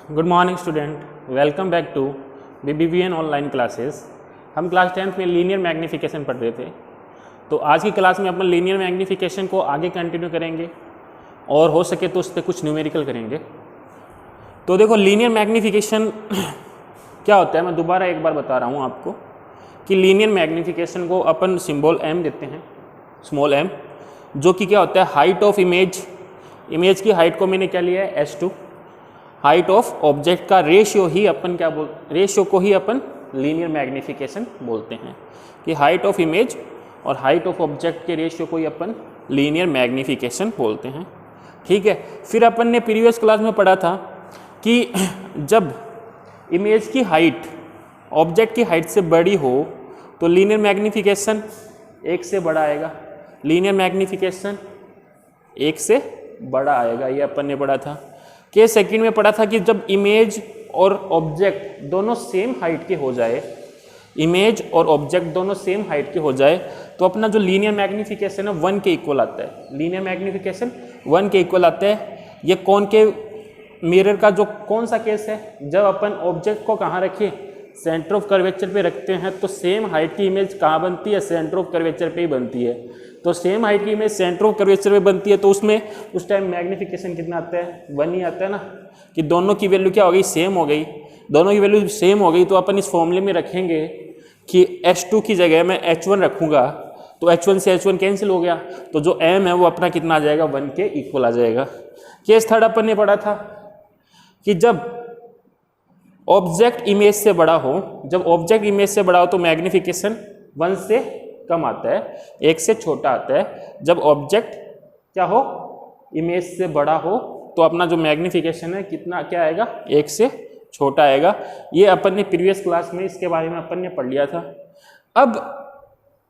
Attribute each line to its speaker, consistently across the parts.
Speaker 1: Good morning student, welcome back to BBVN online classes. हम class 10th में linear magnification पढ़ रहे थे, तो आज की क्लास में अपन लीनियर मैग्नीफिकेशन को आगे कंटिन्यू करेंगे और हो सके तो उस पर कुछ न्यूमेरिकल करेंगे। तो देखो लीनियर मैग्नीफिकेशन क्या होता है, मैं दोबारा एक बार बता रहा हूँ आपको कि लीनियर मैग्नीफिकेशन को अपन सिंबल m देते हैं, स्मॉल m, जो कि क्या होता है हाइट ऑफ इमेज की हाइट को मैंने क्या लिया है S2, हाइट ऑफ ऑब्जेक्ट का रेशियो को ही अपन लीनियर मैग्नीफिकेशन बोलते हैं कि हाइट ऑफ इमेज और हाइट ऑफ ऑब्जेक्ट के रेशियो को ही अपन लीनियर मैग्नीफिकेशन बोलते हैं। ठीक है, फिर अपन ने प्रीवियस क्लास में पढ़ा था कि जब इमेज की हाइट ऑब्जेक्ट की हाइट से बड़ी हो तो लीनियर मैग्नीफिकेशन 1 से बड़ा आएगा, लीनियर मैग्नीफिकेशन 1 से बड़ा आएगा, ये अपन ने पढ़ा था। केस सेकंड में पढ़ा था कि जब इमेज और ऑब्जेक्ट दोनों सेम हाइट के हो जाए, इमेज और ऑब्जेक्ट दोनों सेम हाइट के हो जाए तो अपना जो लीनियर मैग्नीफिकेशन है 1 के इक्वल आता है, लीनियर मैग्नीफिकेशन 1 के इक्वल आता है। ये कॉनकेव मिरर का जो कौन सा केस है, जब अपन ऑब्जेक्ट को कहाँ रखें, सेंटर ऑफ कर्वेचर पे रखते हैं तो सेम हाइट की इमेज कहाँ बनती है, सेंटर ऑफ कर्वेचर पे ही बनती है। तो सेम हाइट की इमेज सेंटर ऑफ कर्वेचर पे बनती है तो उसमें उस टाइम मैग्नीफिकेशन कितना आता है, 1 ही आता है ना, कि दोनों की वैल्यू क्या हो गई, सेम हो गई। दोनों की वैल्यू सेम हो गई तो अपन इस फॉर्मूले में रखेंगे कि H2 की जगह मैं H1 रखूँगा तो H1 से H1 कैंसिल हो गया, तो जो M है वो अपना कितना आ जाएगा, 1 के इक्वल आ जाएगा। केस थर्ड अपन ने पढ़ा था कि जब ऑब्जेक्ट इमेज से बड़ा हो, जब ऑब्जेक्ट इमेज से बड़ा हो तो मैग्नीफिकेशन 1 से कम आता है, 1 से छोटा आता है। जब ऑब्जेक्ट क्या हो, इमेज से बड़ा हो तो अपना जो मैग्नीफिकेशन है कितना क्या आएगा, 1 से छोटा आएगा। ये अपन ने प्रीवियस क्लास में इसके बारे में अपन ने पढ़ लिया था। अब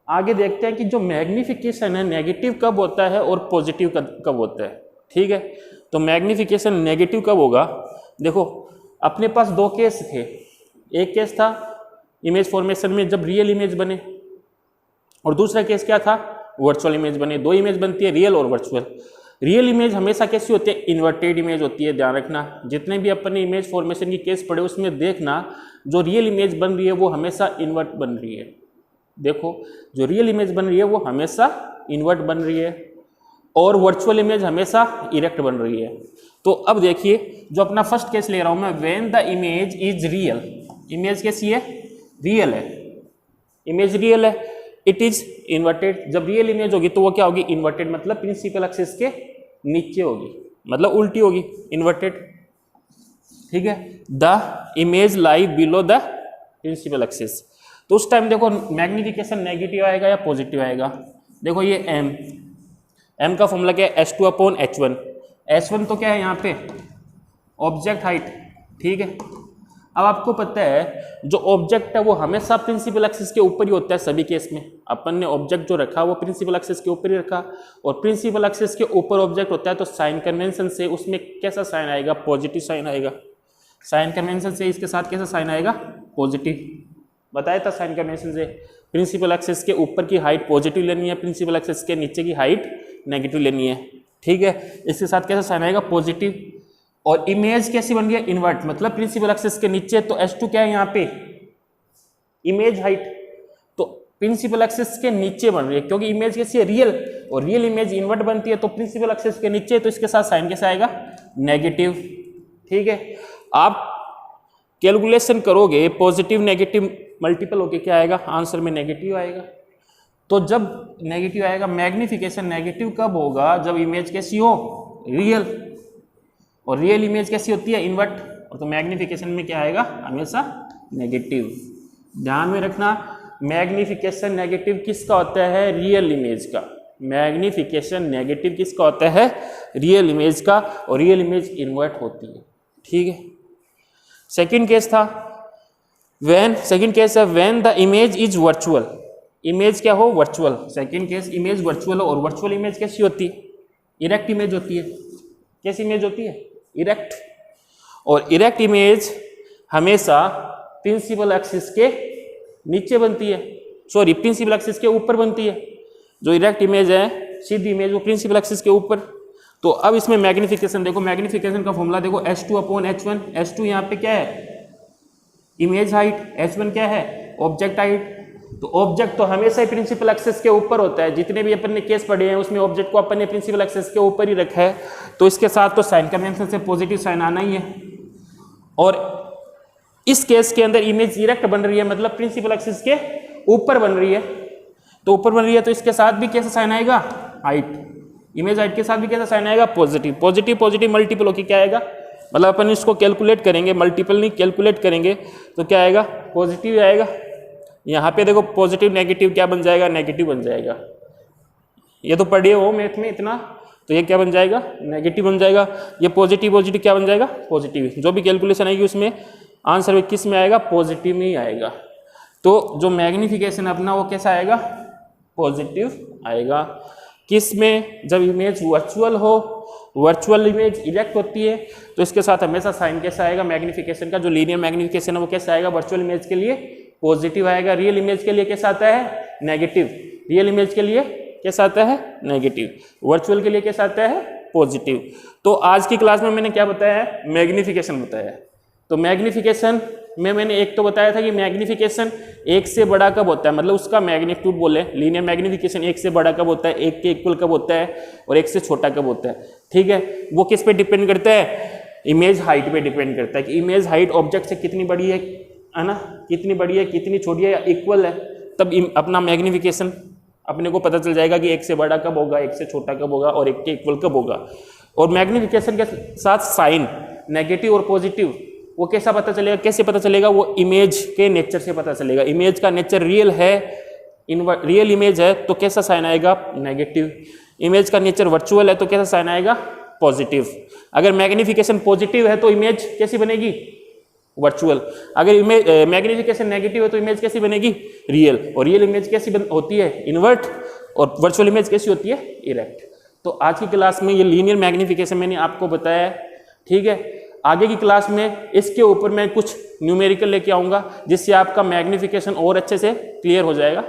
Speaker 1: आगे देखते हैं कि जो मैग्नीफिकेशन है नेगेटिव कब होता है और पॉजिटिव कब होता है। ठीक है, तो मैग्नीफिकेशन नेगेटिव कब होगा, देखो अपने पास 2 केस थे। एक केस था इमेज फॉर्मेशन में जब रियल इमेज बने, और दूसरा केस क्या था, वर्चुअल इमेज बने। 2 इमेज बनती है, रियल और वर्चुअल। रियल इमेज हमेशा कैसी होती है, इन्वर्टेड इमेज होती है, ध्यान रखना। जितने भी अपन ने इमेज फॉर्मेशन की केस पढ़े उसमें देखना जो रियल इमेज बन रही है वो हमेशा इन्वर्ट बन रही है। देखो जो रियल इमेज बन रही है वो हमेशा इन्वर्ट बन रही है और वर्चुअल इमेज हमेशा इरेक्ट बन रही है। तो अब देखिए जो अपना फर्स्ट केस ले रहा हूं मैं, when the image is real, image कैसी है, रियल है, इमेज रियल है, इट इज इन्वर्टेड। जब रियल इमेज होगी तो वो क्या होगी, इन्वर्टेड, मतलब प्रिंसिपल एक्सिस के नीचे होगी, मतलब उल्टी होगी, इन्वर्टेड। ठीक है, the image lie below the principal axis. तो उस टाइम देखो मैग्नीफिकेशन नेगेटिव आएगा या पॉजिटिव आएगा। देखो ये m का फॉर्मूला क्या है, S2/H1। S1 तो क्या है यहाँ पे, ऑब्जेक्ट हाइट। ठीक है, अब आपको पता है जो ऑब्जेक्ट है वो हमेशा प्रिंसिपल एक्सिस के ऊपर ही होता है सभी केस में। अपन ने ऑब्जेक्ट जो रखा वो प्रिंसिपल एक्सिस के ऊपर ही रखा, और प्रिंसिपल एक्सिस के ऊपर ऑब्जेक्ट होता है तो साइन कन्वेंशन से उसमें कैसा साइन आएगा, पॉजिटिव साइन आएगा। साइन कन्वेंशन से इसके साथ कैसा साइन आएगा, पॉजिटिव। बताया था साइन कन्वेंशन से प्रिंसिपल एक्सिस के ऊपर की हाइट पॉजिटिव लेनी है, प्रिंसिपल एक्सिस के नीचे की हाइट नेगेटिव लेनी है। ठीक है, इसके साथ कैसा साइन आएगा, पॉजिटिव। और इमेज कैसी बन गई, इन्वर्ट, मतलब प्रिंसिपल एक्सिस के नीचे, तो S2 क्या है यहाँ पे, इमेज हाइट, तो प्रिंसिपल एक्सिस के नीचे बन रही है क्योंकि इमेज कैसी है, रियल, और रियल इमेज इन्वर्ट बनती है तो प्रिंसिपल एक्सिस के नीचे, तो इसके साथ साइन कैसा आएगा, नेगेटिव। ठीक है, आप कैलकुलेशन करोगे पॉजिटिव नेगेटिव मल्टीपल होके क्या आएगा, आंसर में नेगेटिव आएगा। तो जब नेगेटिव आएगा, मैग्नीफिकेशन नेगेटिव कब होगा, जब इमेज कैसी हो, रियल, और रियल इमेज कैसी होती है, इन्वर्ट, और तो मैग्नीफिकेशन में क्या आएगा, हमेशा नेगेटिव। ध्यान में रखना मैग्नीफिकेशन नेगेटिव किसका होता है, रियल इमेज का। मैग्नीफिकेशन नेगेटिव किसका होता है, रियल इमेज का, और रियल इमेज इन्वर्ट होती है। ठीक है, सेकंड केस था सेकंड केस है when the image is virtual, image क्या हो, virtual. Second case image virtual हो, और वर्चुअल इमेज कैसी होती है, इरेक्ट इमेज होती है। कैसी इमेज होती है, इरेक्ट। और इरेक्ट इमेज हमेशा प्रिंसिपल एक्सिस के नीचे बनती है, सॉरी प्रिंसिपल एक्सिस के ऊपर बनती है। जो इरेक्ट इमेज है, सीधी इमेज, वो प्रिंसिपल एक्सिस के ऊपर, तो अब इसमें मैग्निफिकेशन देखो, मैग्निफिकेशन का फॉर्मूला देखो, S2/H1। S2 यहाँ पे क्या है, इमेज हाइट, H1 क्या है, ऑब्जेक्ट हाइट। तो ऑब्जेक्ट तो हमेशा ही प्रिंसिपल एक्सेस के ऊपर होता है, जितने भी अपन ने केस पढ़े हैं उसमें ऑब्जेक्ट को अपन ने प्रिंसिपल एक्सेस के ऊपर ही रखा है, तो इसके साथ तो साइन कन्वेंशन से पॉजिटिव साइन आना ही है। और इस केस के अंदर इमेज डायरेक्ट बन रही है, मतलब प्रिंसिपल एक्सेस के ऊपर बन रही है, तो ऊपर बन रही है तो इसके साथ भी कैसा साइन आएगा, हाइट, इमेज हाइट के साथ भी कैसा साइन आएगा, पॉजिटिव। पॉजिटिव पॉजिटिव मल्टीपल होकर क्या आएगा, मतलब अपन इसको कैलकुलेट करेंगे, मल्टीपल नहीं कैलकुलेट करेंगे तो क्या आएगा, पॉजिटिव आएगा। यहाँ पे देखो पॉजिटिव नेगेटिव क्या बन जाएगा, नेगेटिव बन जाएगा। ये तो पढ़े हो मैथ में इतना, तो ये क्या बन जाएगा, नेगेटिव बन जाएगा। ये पॉजिटिव पॉजिटिव क्या बन जाएगा, पॉजिटिव। जो भी कैलकुलेशन आएगी उसमें आंसर किस में आएगा, पॉजिटिव में ही आएगा। तो जो मैग्निफिकेशन अपना वो कैसा आएगा, पॉजिटिव आएगा। किस में, जब इमेज वर्चुअल हो, वर्चुअल इमेज इरेक्ट होती है तो इसके साथ हमेशा साइन कैसा आएगा, मैग्निफिकेशन का जो लीनियर मैग्निफिकेशन है वो कैसा आएगा, वर्चुअल इमेज के लिए पॉजिटिव आएगा, रियल इमेज के लिए कैसा आता है, नेगेटिव। रियल इमेज के लिए कैसा आता है, नेगेटिव। वर्चुअल के लिए कैसा आता है, पॉजिटिव। तो आज की क्लास में मैंने क्या बताया है, मैग्निफिकेशन बताया है। तो मैग्निफिकेशन में मैंने एक तो बताया था कि मैग्निफिकेशन एक से बड़ा कब होता है, मतलब उसका मैग्नीट्यूड बोले, लीनियर मैग्निफिकेशन एक से बड़ा कब होता है, एक के इक्वल कब होता है, और एक से छोटा कब होता है। ठीक है, वो किस पे डिपेंड करता है, इमेज हाइट पे डिपेंड करता है कि इमेज हाइट ऑब्जेक्ट से कितनी बड़ी है ना, कितनी बड़ी है, कितनी छोटी है, या इक्वल है, तब अपना मैग्निफिकेशन अपने को पता चल जाएगा कि एक से बड़ा कब होगा, एक से छोटा कब होगा, और एक के इक्वल कब होगा। और मैग्निफिकेशन के साथ साइन नेगेटिव और पॉजिटिव वो कैसा पता चलेगा, कैसे पता चलेगा, वो इमेज के नेचर से पता चलेगा। इमेज का नेचर रियल है, रियल इमेज है तो कैसा साइन आएगा, नेगेटिव। इमेज का नेचर वर्चुअल है तो कैसा साइन आएगा, पॉजिटिव। अगर मैग्निफिकेशन पॉजिटिव है तो इमेज कैसी बनेगी, वर्चुअल। अगर इमेज मैग्निफिकेशन नेगेटिव है तो इमेज कैसी बनेगी, रियल। और रियल इमेज कैसी होती है, इन्वर्ट। और वर्चुअल इमेज कैसी होती है, इरेक्ट। तो आज की क्लास में ये लीनियर मैग्निफिकेशन मैंने आपको बताया है। ठीक है, आगे की क्लास में इसके ऊपर मैं कुछ न्यूमेरिकल लेके आऊँगा जिससे आपका मैग्निफिकेशन और अच्छे से क्लियर हो जाएगा।